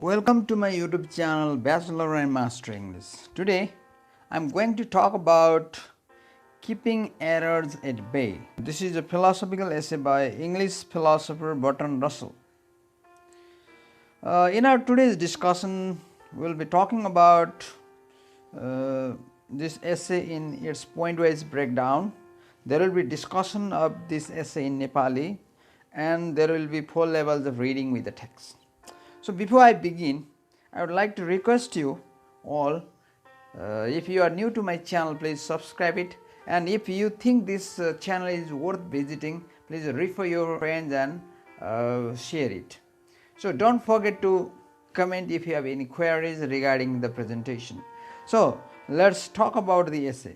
Welcome to my YouTube channel Bachelor and Master English. Today I'm going to talk about keeping errors at bay. This is a philosophical essay by English philosopher Bertrand. In our today's discussion, we'll be talking about this essay in its point-wise breakdown. There will be discussion of this essay in Nepali, and there will be 4 levels of reading with the text. So before I begin, I would like to request you all, if you are new to my channel, please subscribe it, and if you think this channel is worth visiting, please refer your friends and share it. So don't forget to comment if you have any queries regarding the presentation. So let's talk about the essay.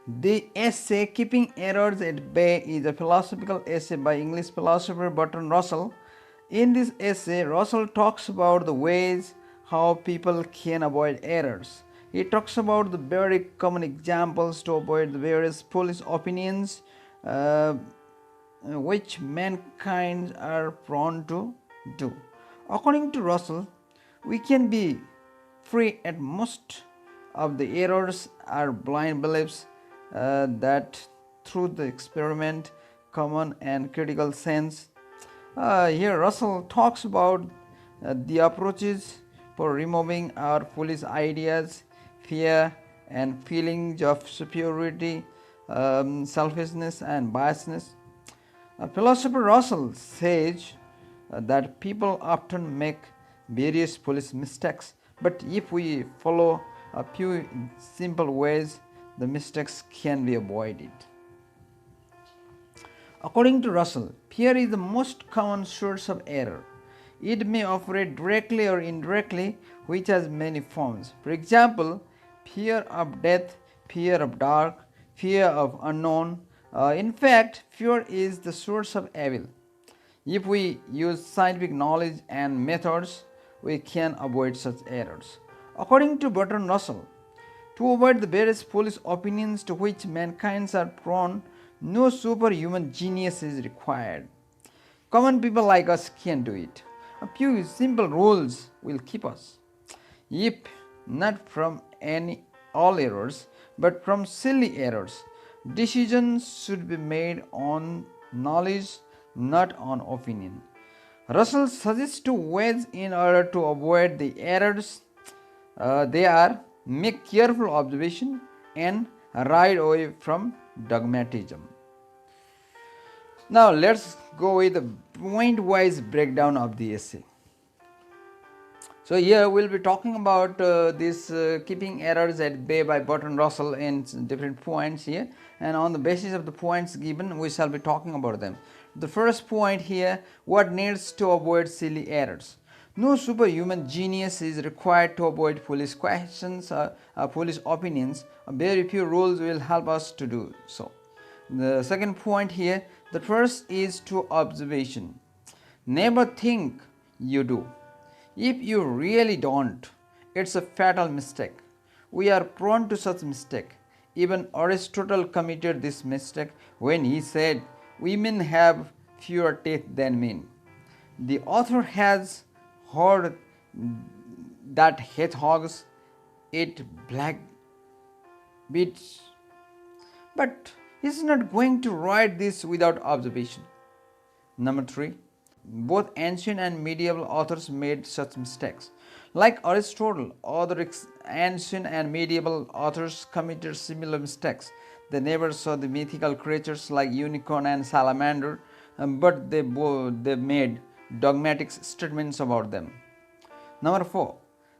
The essay Keeping Errors at Bay is a philosophical essay by English philosopher Bertrand. In this essay, Russell talks about the ways how people can avoid errors. He talks about the very common examples to avoid the various foolish opinions which mankind are prone to do. According to Russell, we can be free at most of the errors are blind beliefs that through the experiment, common and critical sense. Here Russell talks about the approaches for removing our foolish ideas, fear and feelings of superiority, selfishness and biasness. Philosopher Russell says that people often make various foolish mistakes, but if we follow a few simple ways, the mistakes can be avoided. According to Russell, fear is the most common source of error. It may operate directly or indirectly, which has many forms. For example, fear of death, fear of dark, fear of unknown. In fact, fear is the source of evil. If we use scientific knowledge and methods, we can avoid such errors. According to Bertrand, to avoid the various foolish opinions to which mankind are prone, no superhuman genius is required. Common people like us can do it. A few simple rules will keep us, if not from all errors, but from silly errors. Decisions should be made on knowledge, not on opinion. Russell suggests 2 ways in order to avoid the errors. They are make careful observation and ride away from dogmatism. Now let's go with the point-wise breakdown of the essay. So here we'll be talking about this keeping errors at bay by Bertrand Russell in different points here, and on the basis of the points given we shall be talking about them. The first point here, what needs to avoid silly errors. No superhuman genius is required to avoid foolish questions or foolish opinions. Very few rules will help us to do so. The second point here, the first is to observation. Never think you do. If you really don't, it's a fatal mistake. We are prone to such mistake. Even Aristotle committed this mistake when he said, "Women have fewer teeth than men." The author has heard that hedgehogs eat black beets, but he's not going to write this without observation. Number 3, both ancient and medieval authors made such mistakes. Like Aristotle, other ancient and medieval authors committed similar mistakes. They never saw the mythical creatures like unicorn and salamander, but they made dogmatic statements about them. Number 4,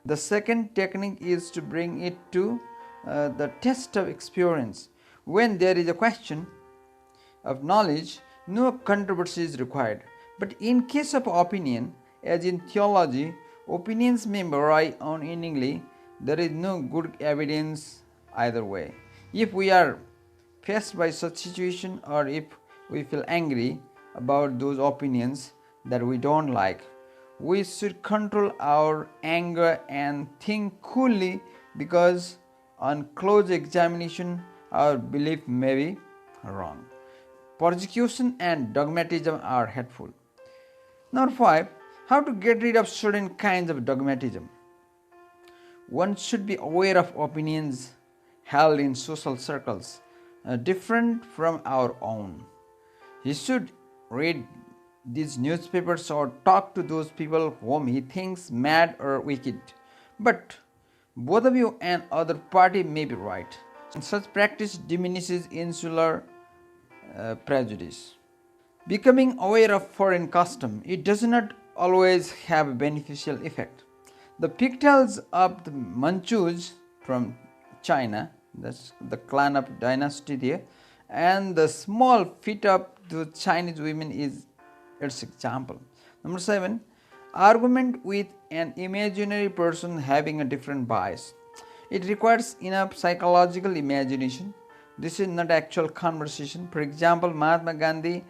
the second technique is to bring it to the test of experience. When there is a question of knowledge, no controversy is required. But in case of opinion, as in theology, opinions may vary unerringly. There is no good evidence either way. If we are faced by such situation, or if we feel angry about those opinions that we don't like, we should control our anger and think coolly, because on close examination our belief may be wrong. Persecution and dogmatism are hateful. Number 5, How to get rid of certain kinds of dogmatism. One should be aware of opinions held in social circles different from our own. He should read these newspapers or talk to those people whom he thinks mad or wicked. But both of you and other party may be right. Such practice diminishes insular prejudice. Becoming aware of foreign custom, it does not always have a beneficial effect. The pigtails of the Manchus from China, that's the clan of dynasty there, and the small feet of the Chinese women is its example. Number 7, argument with an imaginary person having a different bias. It requires enough psychological imagination. This is not actual conversation. For example, Mahatma Gandhi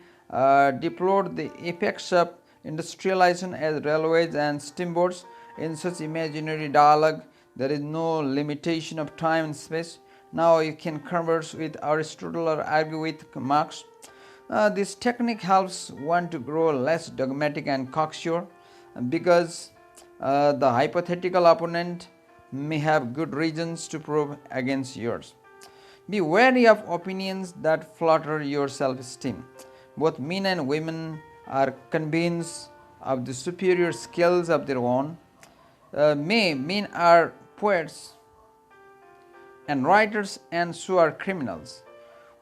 deplored the effects of industrialization as railways and steamboats. In such imaginary dialogue, there is no limitation of time and space. Now you can converse with Aristotle or argue with Marx. This technique helps one to grow less dogmatic and cocksure because the hypothetical opponent may have good reasons to prove against yours. Be wary of opinions that flatter your self-esteem. Both men and women are convinced of the superior skills of their own. Men are poets and writers, and so are criminals.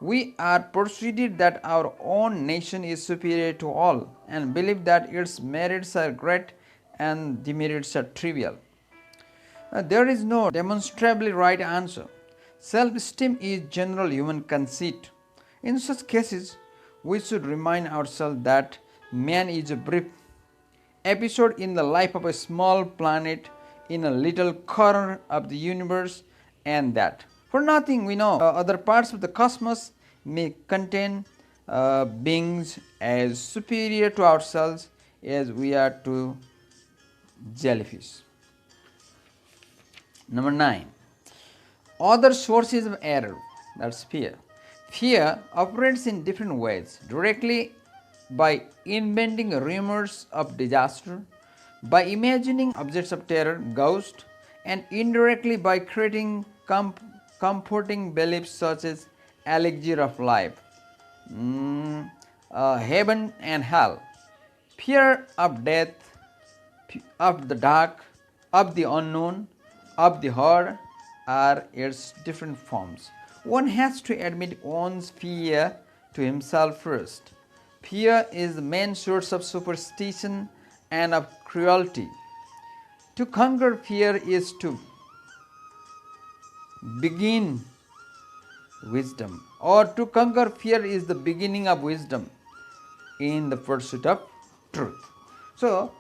We are persuaded that our own nation is superior to all and believe that its merits are great and demerits are trivial. There is no demonstrably right answer. Self-esteem is general human conceit. In such cases, we should remind ourselves that man is a brief episode in the life of a small planet in a little corner of the universe, and that for nothing we know other parts of the cosmos may contain beings as superior to ourselves as we are to jellyfish. Number 9, other sources of error, that's fear. Fear operates in different ways: directly by inventing rumors of disaster, by imagining objects of terror, ghosts, and indirectly by creating comforting beliefs such as elixir of life, heaven and hell. Fear of death, of the dark, of the unknown, of the hard are its different forms. One has to admit one's fear to himself first. Fear is the main source of superstition and of cruelty. To conquer fear is to begin wisdom, or to conquer fear is the beginning of wisdom in the pursuit of truth. So,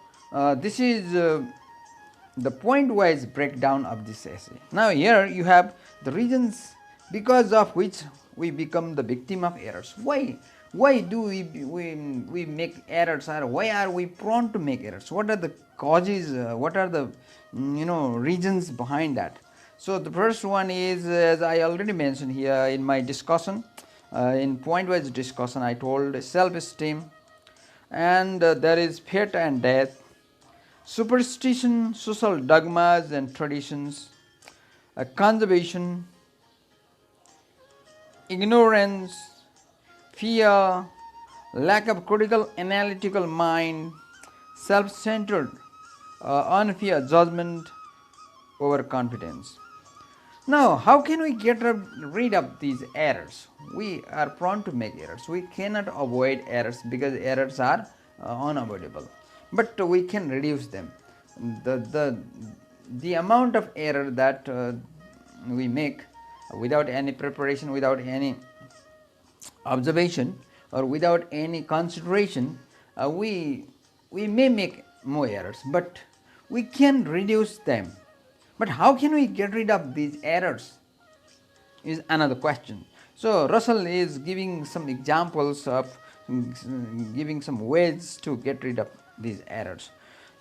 this is the point-wise breakdown of this essay. Now here you have the reasons because of which we become the victim of errors. Why do we make errors, or why are we prone to make errors? What are the causes, what are the reasons behind that? So the first one is, as I already mentioned here in my discussion, in point-wise discussion, I told self-esteem, and there is fate and death, superstition, social dogmas and traditions, conservation, ignorance, fear, lack of critical analytical mind, self-centered, unfair judgment, overconfidence. Now, how can we get rid of these errors? We are prone to make errors. We cannot avoid errors because errors are unavoidable. But we can reduce them. The amount of error that we make without any preparation, without any observation, or without any consideration, we may make more errors, but we can reduce them. But how can we get rid of these errors is another question. So Russell is giving some examples of giving some ways to get rid of these errors.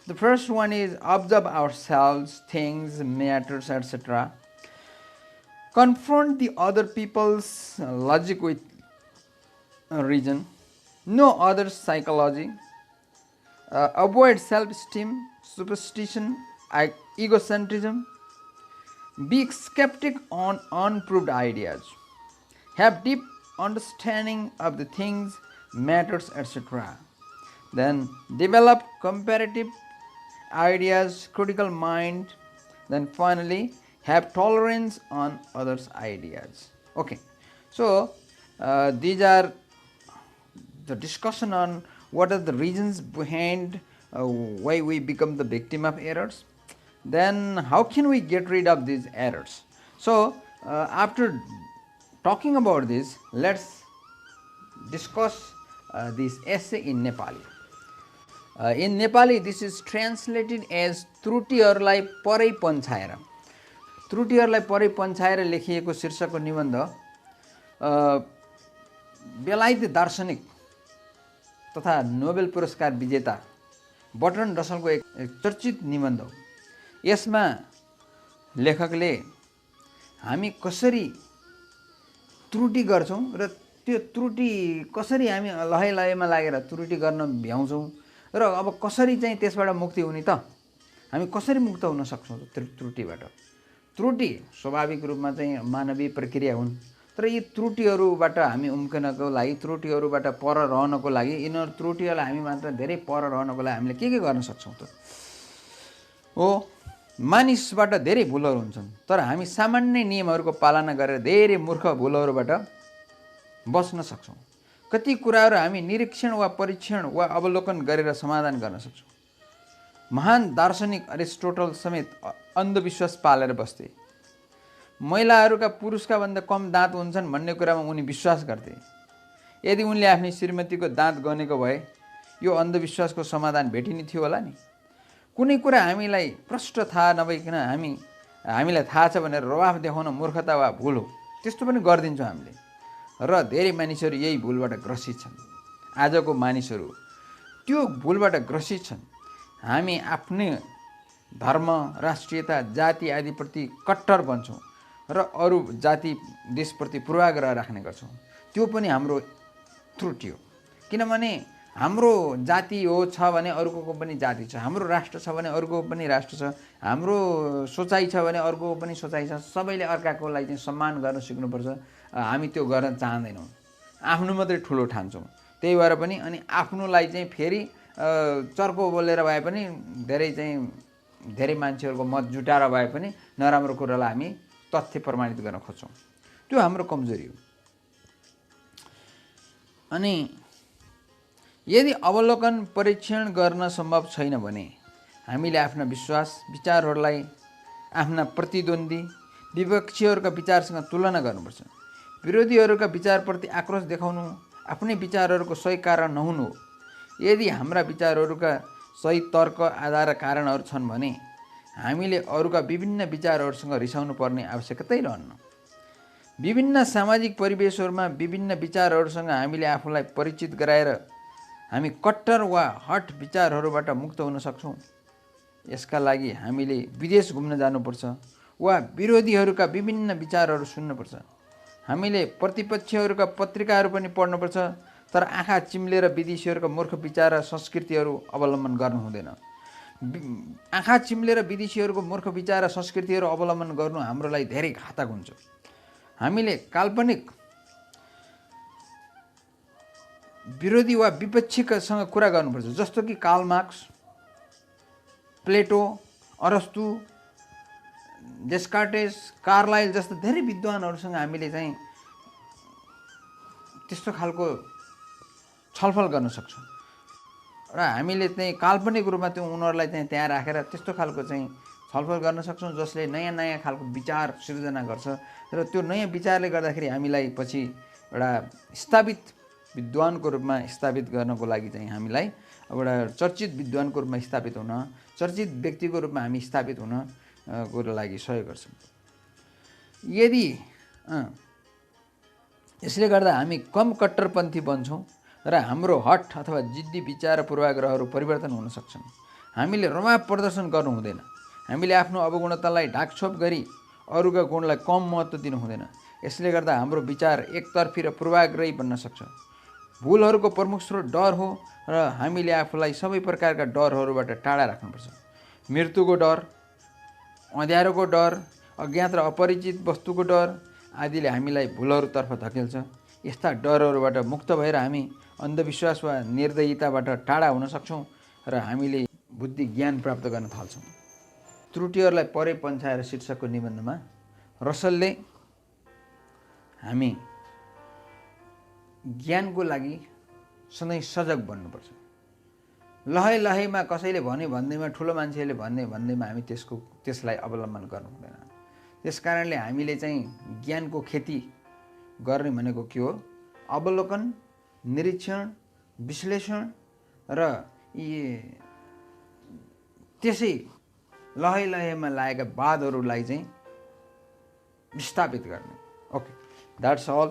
The first one is observe ourselves, things, matters, etc. Confront the other people's logic with reason. Know others' psychology. avoid self-esteem, superstition, ego-centrism, be skeptic on unproved ideas, have deep understanding of the things, matters, etc. Then develop comparative ideas, critical mind. Then finally, have tolerance on others' ideas. Okay, so these are the discussion on what are the reasons behind why we become the victim of errors. Then how can we get rid of these errors? So after talking about this, let's discuss this essay in Nepali. In Nepali, this is translated as त्रुटिहरूलाई परै पन्छाएर. त्रुटिहरूलाई परै पन्छाएर लेखिएको शीर्षकको निबन्ध बेलायती दार्शनिक तथा Nobel पुरस्कार विजेता बर्ट्रान्ड रसलको एक चर्चित निबन्ध हो. यसमा लेखकले हामी कसरी त्रुटि गर्छौं र त्यो त्रुटि कसरी हामी लहै लहैमा लागेर त्रुटि गर्न भ्याउँछौं र अब कसरी चाहिँ त्यसबाट मुक्ति हुने त, हामी कसरी मुक्त हुन सक्छौं त्रुटिबाट. त्रुटि स्वाभाविक रूपमा चाहिँ मानवीय प्रक्रिया हुन्, तर यी त्रुटिहरूबाट हामी उम्कनको लागि, त्रुटिहरूबाट पर रहनको लागि, यिनीहरू त्रुटिहरूलाई हामी मात्र धेरै पर रहनको लागि हामीले के गर्न सक्छौं त हो. मानिसबाट धेरै भुलहरू हुन्छन्, तर हामी सामान्य नियमहरूको पालना गरेर धेरै मूर्ख भुलहरूबाट बच्न सक्छौं. कति कुराहरू हामी निरीक्षण वा परीक्षण वा अवलोकन गरेर समाधान गर्न सक्छौं. महान दार्शनिक अरिस्टोटल समेत अन्धविश्वास पालेर बस्थे. महिलाहरूका पुरुषका भन्दा कम दाँत हुन्छन् भन्ने कुरामा उनी विश्वास गर्थे. यदि उनले आफ्नी श्रीमतीको दाँत गनेको भए यो अन्धविश्वासको समाधान भेटिने थियो होला नि. कुनै कुरा हामीलाई प्रष्ट थाहा नभइकन हामीलाई थाहा छ भनेर रवाफ देखाउन मूर्खता वा भुल हो. त्यस्तो पनि गर्दिन्छौँ हामीले, र धेरै मानिसहरू यही भुलबाट ग्रसित छन्. आजको मानिसहरू त्यो भुलबाट ग्रसित छन्. हामी आफ्नै धर्म, राष्ट्रियता, जाति आदिप्रति कट्टर बन्छौँ र अरू जाति देशप्रति पूर्वाग्रह राख्ने गर्छौँ. त्यो पनि हाम्रो त्रुटि हो. किनभने हाम्रो जाति हो छ भने अर्कोको पनि जाति छ, हाम्रो राष्ट्र छ भने अर्कोको पनि राष्ट्र छ, हाम्रो सोचाइ छ भने अर्कोको पनि सोचाइ छ. सबैले अर्काकोलाई चाहिँ सम्मान गर्न सिक्नुपर्छ. हामी त्यो गर्न चाहँदैनौँ, आफ्नो मात्रै ठुलो ठान्छौँ. त्यही भएर पनि अनि आफ्नोलाई चाहिँ फेरि चर्को बोलेर भए पनि धेरै मान्छेहरूको मत जुटाएर भए पनि नराम्रो कुरालाई हामी तथ्य प्रमाणित गर्न खोज्छौँ. त्यो हाम्रो कमजोरी हो. अनि यदि अवलोकन परीक्षण गर्न सम्भव छैन भने हामीले आफ्ना विश्वास, विचारहरूलाई आफ्ना प्रतिद्वन्दी, विपक्षीहरूका विचारसँग तुलना गर्नुपर्छ. विरोधीहरूका विचारप्रति आक्रोश देखाउनु आफ्नै विचारहरूको सही कारण नहुनु हो. यदि हाम्रा विचारहरूका सही तर्क, आधार र कारणहरू छन् भने हामीले अरूका विभिन्न विचारहरूसँग रिसाउनु पर्ने आवश्यकतै रहन्न. विभिन्न सामाजिक परिवेशहरूमा विभिन्न विचारहरूसँग हामीले आफूलाई परिचित गराएर हामी कट्टर वा हट विचारहरूबाट मुक्त हुन सक्छौँ. यसका लागि हामीले विदेश घुम्न जानुपर्छ वा विरोधीहरूका विभिन्न विचारहरू सुन्नुपर्छ. हामीले प्रतिपक्षीहरूका पत्रिकाहरू पनि पढ्नुपर्छ, तर आँखा चिम्लेर विदेशीहरूका मूर्ख विचार र संस्कृतिहरू अवलम्बन गर्नु हुँदैन. आँखा चिम्लेर विदेशीहरूको मूर्ख विचार र संस्कृतिहरू अवलम्बन गर्नु हाम्रो लागि धेरै घातक हुन्छ. हामीले काल्पनिक विरोधी वा विपक्षीसँग कुरा गर्नुपर्छ, जस्तो कि कार्ल मार्क्स, प्लेटो, अरस्तु, डेस्कार्टेस, कार्लाइल जस्ता धेरै विद्वानहरूसँग हामीले चाहिँ त्यस्तो खालको छलफल गर्न सक्छौँ र हामीले चाहिँ काल्पनिक रूपमा त्यो उनीहरूलाई चाहिँ त्यहाँ राखेर त्यस्तो खालको चाहिँ छलफल गर्न सक्छौँ जसले नयाँ नयाँ खालको विचार सिर्जना गर्छ र त्यो नयाँ विचारले गर्दाखेरि हामीलाई पछि एउटा स्थापित विद्वानको रूपमा स्थापित गर्नको लागि चाहिँ हामीलाई एउटा चर्चित विद्वानको रूपमा स्थापित हुन, चर्चित व्यक्तिको रूपमा हामी स्थापित हुनको लागि सहयोग गर्छ. यदि यसले गर्दा हामी कम कट्टरपन्थी बन्छौँ र हाम्रो हट अथवा जिद्दी विचार र पूर्वाग्रहहरू परिवर्तन हुन सक्छन्. हामीले रमाप प्रदर्शन गर्नु हुँदैन. हामीले आफ्नो अवगुणतालाई ढाकछोप गरी अरूका गुणलाई कम महत्त्व दिनु हुँदैन. यसले गर्दा हाम्रो विचार एकतर्फी र पूर्वाग्रही बन्न सक्छ. भुलहरूको प्रमुख स्रोत डर हो र हामीले आफूलाई सबै प्रकारका डरहरूबाट टाढा राख्नुपर्छ। मृत्युको डर, अँध्यारोको डर, अज्ञात र अपरिचित वस्तुको डर आदिले हामीलाई भुलहरूतर्फ धकेल्छ। यस्ता डरहरूबाट मुक्त भएर हामी अन्धविश्वास वा निर्दयताबाट टाढा हुन सक्छौँ र हामीले बुद्धि ज्ञान प्राप्त गर्न थाल्छौँ। त्रुटिहरूलाई परे पन्छाएर शीर्षकको निबन्धमा रसलले हामी ज्ञानको लागि सधैँ सजग बन्नुपर्छ। लहैमा कसैले भन्दैमा ठुलो मान्छेले भन्दैमा हामी त्यसलाई अवलम्बन गर्नु हुँदैन। त्यस कारणले हामीले चाहिँ ज्ञानको खेती गर्ने भनेको के हो? अवलोकन, निरीक्षण, विश्लेषण र त्यसै लहैमा लागेका वादहरूलाई चाहिँ विस्थापित गर्ने। Okay, that's all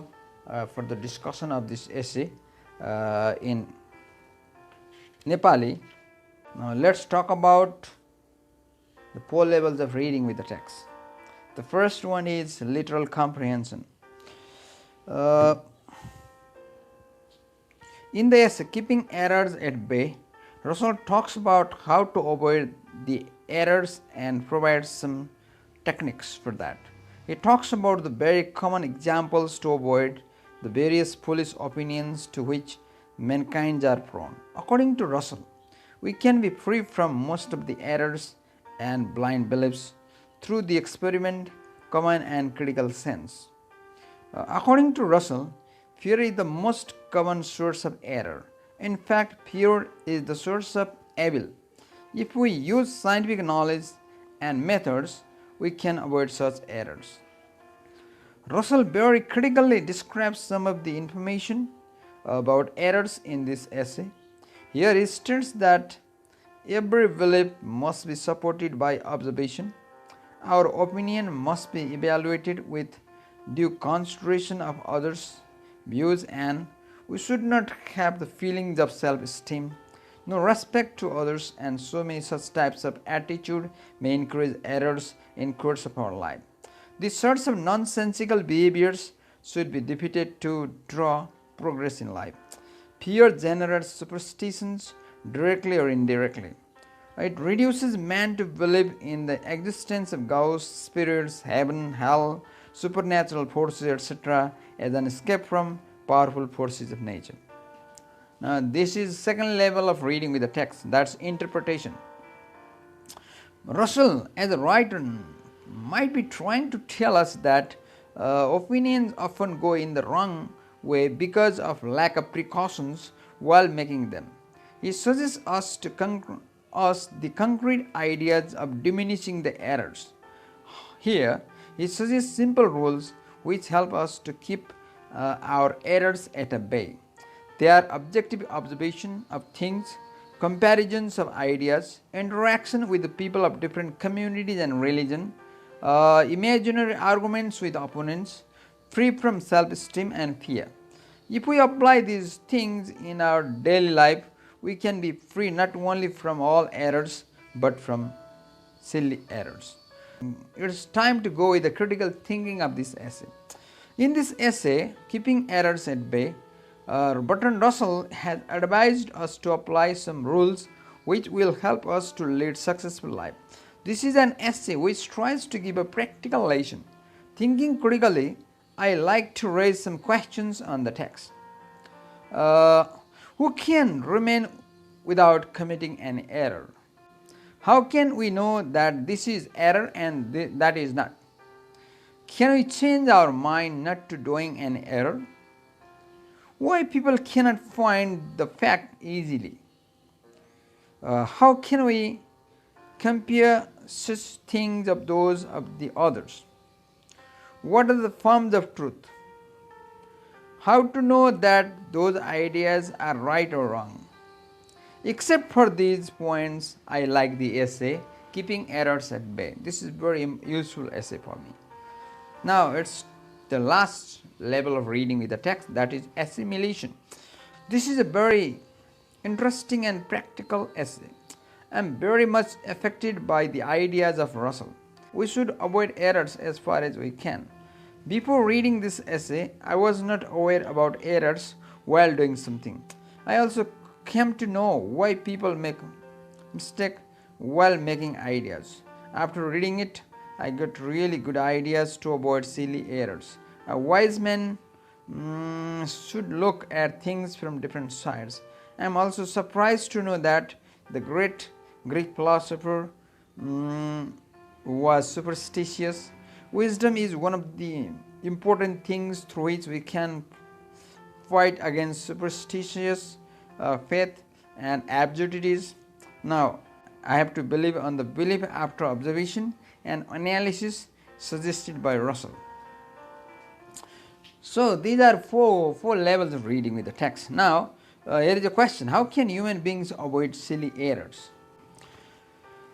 for the discussion of this essay in Nepali. Now let's talk about the 4 levels of reading with the text. The first one is literal comprehension. In the essay Keeping Errors at Bay, Russell talks about how to avoid the errors and provides some techniques for that. He talks about the very common examples to avoid the various foolish opinions to which mankind are prone. According to Russell, we can be free from most of the errors and blind beliefs through the experiment, common and critical sense. According to Russell, fear is the most common source of error. In fact, fear is the source of evil. If we use scientific knowledge and methods, we can avoid such errors. Russell very critically describes some of the information about errors in this essay. Here he states that every belief must be supported by observation. Our opinion must be evaluated with due consideration of others' views, and we should not have the feelings of self-esteem, no respect to others, and so many such types of attitude may encourage errors in course of our life. These sorts of nonsensical behaviors should be defeated to draw progress in life. Fear generates superstitions directly or indirectly. It reduces man to believe in the existence of ghosts, spirits, heaven, hell, supernatural forces, etc. as an escape from powerful forces of nature. Now, this is second level of reading with the text, that's interpretation. Russell, as a writer, might be trying to tell us that opinions often go in the wrong way because of lack of precautions while making them. He suggests us the concrete ideas of diminishing the errors. Here, he suggests simple rules which help us to keep our errors at bay. They are objective observation of things, comparisons of ideas, interaction with the people of different communities and religion, imaginary arguments with opponents, free from self-esteem and fear. If we apply these things in our daily life, we can be free not only from all errors but from silly errors. It's time to go with the critical thinking of this essay. In this essay, Keeping Errors at Bay, Bertrand Russell has advised us to apply some rules which will help us to lead successful life. This is an essay which tries to give a practical lesson. Thinking critically, I like to raise some questions on the text. Who can remain without committing an error? How can we know that this is error and that is not? Can we change our mind not to doing an error? Why people cannot find the fact easily? How can we compare such things of those of the others? What are the forms of truth? How to know that those ideas are right or wrong? Except for these points, I like the essay Keeping Errors at Bay. This is very useful essay for me. Now it's the last level of reading with the text, that is assimilation. This is a very interesting and practical essay. I am very much affected by the ideas of Russell. We should avoid errors as far as we can. Before reading this essay, I was not aware about errors while doing something. I also came to know why people make mistake while making ideas. After reading it, I got really good ideas to avoid silly errors. A wise man should look at things from different sides. I am also surprised to know that the great Greek philosopher was superstitious. Wisdom is one of the important things through which we can fight against superstitious faith and absurdities. Now, I have to believe on the belief after observation and analysis suggested by Russell. So these are four levels of reading with the text. Now, here is a question: how can human beings avoid silly errors?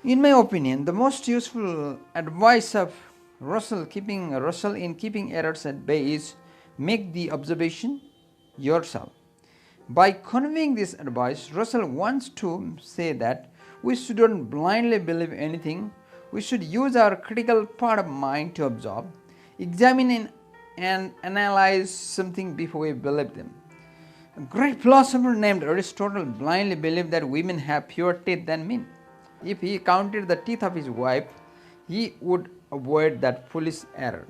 In my opinion, the most useful advice of Russell in keeping errors at bay is make the observation yourself. By conveying this advice, Russell wants to say that we shouldn't blindly believe anything. We should use our critical part of mind to observe, examine and analyze something before we believe them. A great philosopher named Aristotle blindly believed that women have fewer teeth than men. If he counted the teeth of his wife, he would avoid that foolish error.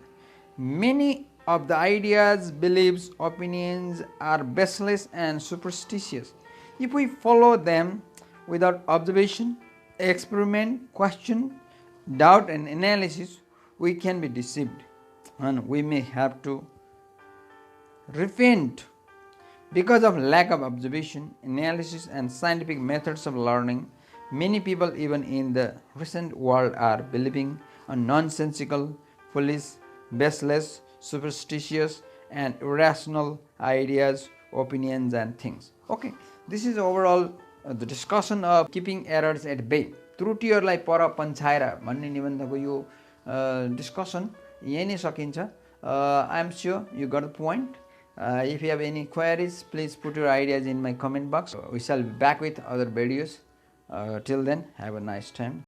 Many of the ideas, beliefs, opinions are baseless and superstitious. If we follow them without observation, experiment, question, doubt and analysis, we can be deceived and we may have to repent. Because of lack of observation, analysis and scientific methods of learning, many people even in the recent world are believing on nonsensical, foolish, baseless, superstitious and irrational ideas, opinions and things. Okay, this is overall the discussion of keeping errors at bay. त्रुटिहरूलाई पर पन्छाएर भन्ने निबन्धको यो discussion यही नै सकिन्छ. I am sure you got the point. If you have any queries, please put your ideas in my comment box. We shall be back with other videos. Till then, have a nice time.